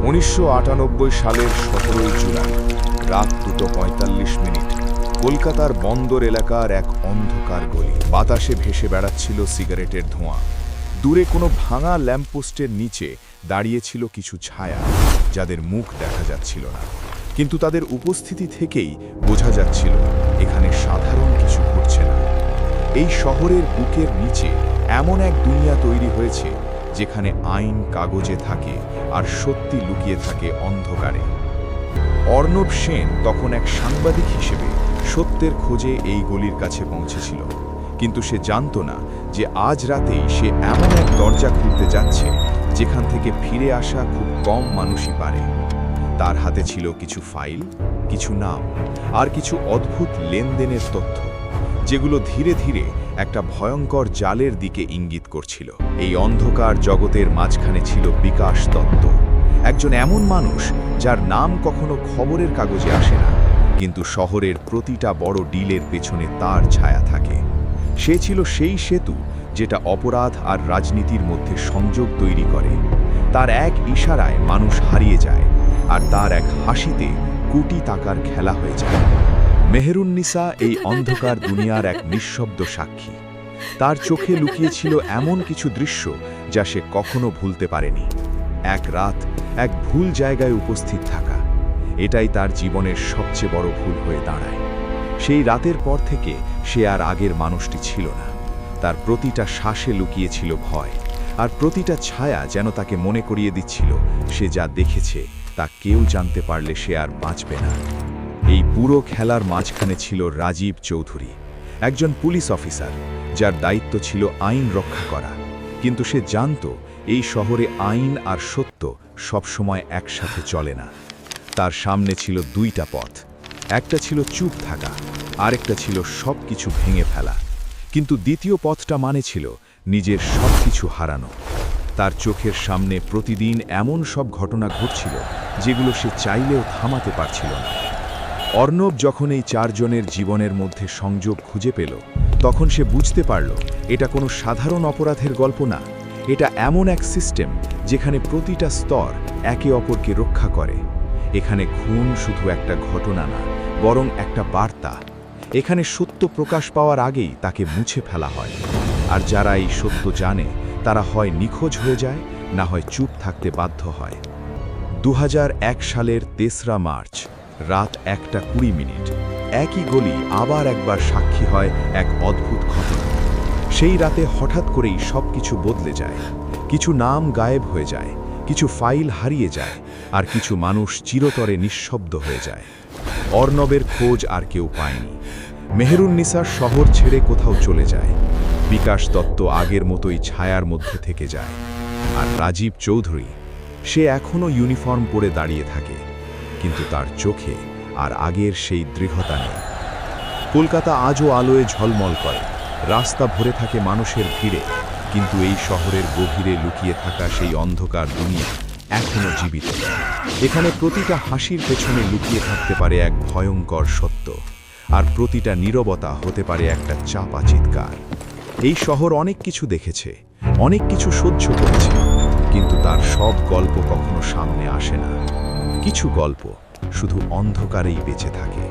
1998 সালের 17 জুলাই রাত 2:45 কলকাতার বন্দর এলাকার এক অন্ধকার গলি। বাতাসে ভেসে বেড়াচ্ছিল সিগারেটের ধোঁয়া। দূরে কোনো ভাঙা ল্যাম্পপোস্টের নিচে দাঁড়িয়েছিল কিছু ছায়া, যাদের মুখ দেখা যাচ্ছিল না, কিন্তু তাদের উপস্থিতি থেকেই বোঝা যাচ্ছিল এখানে সাধারণ কিছু ঘটছে না। এই শহরের বুকের নিচে এমন এক দুনিয়া তৈরি হয়েছে যেখানে আইন কাগজে থাকে আর সত্যি লুকিয়ে থাকে অন্ধকারে। অর্ণব সেন তখন এক সাংবাদিক হিসেবে সত্যের খোঁজে এই গলির কাছে পৌঁছেছিল, কিন্তু সে জানত না যে আজ রাতেই সে এমন এক দরজা খুলতে যাচ্ছে যেখান থেকে ফিরে আসা খুব কম মানুষই পারে। তার হাতে ছিল কিছু ফাইল, কিছু নাম আর কিছু অদ্ভুত লেনদেনের তথ্য, যেগুলো ধীরে ধীরে একটা ভয়ঙ্কর জালের দিকে ইঙ্গিত করছিল। এই অন্ধকার জগতের মাঝখানে ছিল বিকাশ দত্ত, একজন এমন মানুষ যার নাম কখনো খবরের কাগজে আসে না, কিন্তু শহরের প্রতিটা বড় ডিলের পেছনে তার ছায়া থাকে। সে ছিল সেই সেতু যেটা অপরাধ আর রাজনীতির মধ্যে সংযোগ তৈরি করে। তার এক ইশারায় মানুষ হারিয়ে যায়, আর তার এক হাসিতে কোটি টাকার খেলা হয়ে যায়। মেহেরুন্নিসা এই অন্ধকার দুনিয়ার এক নিঃশব্দ সাক্ষী। তার চোখে লুকিয়েছিল এমন কিছু দৃশ্য যা সে কখনো ভুলতে পারেনি। এক রাত এক ভুল জায়গায় উপস্থিত থাকা, এটাই তার জীবনের সবচেয়ে বড় ভুল হয়ে দাঁড়ায়। সেই রাতের পর থেকে সে আর আগের মানুষটি ছিল না। তার প্রতিটা শ্বাসে লুকিয়েছিল ভয়, আর প্রতিটা ছায়া যেন তাকে মনে করিয়ে দিচ্ছিল সে যা দেখেছে তা কেউ জানতে পারলে সে আর বাঁচবে না। এই পুরো খেলার মাঝখানে ছিল রাজীব চৌধুরী, একজন পুলিশ অফিসার যার দায়িত্ব ছিল আইন রক্ষা করা, কিন্তু সে জানত এই শহরে আইন আর সত্য সবসময় একসাথে চলে না। তার সামনে ছিল দুইটা পথ, একটা ছিল চুপ থাকা, আরেকটা ছিল সব কিছু ভেঙে ফেলা, কিন্তু দ্বিতীয় পথটা মানে ছিল নিজের সব কিছু হারানো। তার চোখের সামনে প্রতিদিন এমন সব ঘটনা ঘটছিল যেগুলো সে চাইলেও থামাতে পারছিল না। অর্ণব যখন এই চারজনের জীবনের মধ্যে সংযোগ খুঁজে পেল, তখন সে বুঝতে পারল এটা কোনো সাধারণ অপরাধের গল্প না, এটা এমন এক সিস্টেম যেখানে প্রতিটা স্তর একে অপরকে রক্ষা করে। এখানে খুন শুধু একটা ঘটনা না, বরং একটা বার্তা। এখানে সত্য প্রকাশ পাওয়ার আগেই তাকে মুছে ফেলা হয়, আর যারা এই সত্য জানে তারা হয় নিখোঁজ হয়ে যায়, না হয় চুপ থাকতে বাধ্য হয়। 2001 সালের 3রা মার্চ রাত 1:20 একই গলি আবার একবার সাক্ষী হয় এক অদ্ভুত ঘটনা। সেই রাতে হঠাৎ করেই সবকিছু বদলে যায়। কিছু নাম গায়েব হয়ে যায়, কিছু ফাইল হারিয়ে যায়, আর কিছু মানুষ চিরতরে নিঃশব্দ হয়ে যায়। অর্ণবের খোঁজ আর কেউ পায়নি। মেহেরুন্নিসার শহর ছেড়ে কোথাও চলে যায়। বিকাশ দত্ত আগের মতোই ছায়ার মধ্যে থেকে যায়। আর রাজীব চৌধুরী, সে এখনও ইউনিফর্ম পরে দাঁড়িয়ে থাকে, কিন্তু তার চোখে আর আগের সেই দৃঢ়তা নেই। কলকাতা আজও আলোয় ঝলমল করে, রাস্তা ভরে থাকে মানুষের ভিড়ে, কিন্তু এই শহরের গভীরে লুকিয়ে থাকা সেই অন্ধকার দুনিয়া এখনও জীবিত। এখানে প্রতিটা হাসির পেছনে লুকিয়ে থাকতে পারে এক ভয়ঙ্কর সত্য, আর প্রতিটা নীরবতা হতে পারে একটা চাপা চিৎকার। এই শহর অনেক কিছু দেখেছে, অনেক কিছু সহ্য করেছে, কিন্তু তার সব গল্প কখনো সামনে আসে না। কিছু গল্প শুধু অন্ধকারেই বেঁচে থাকে।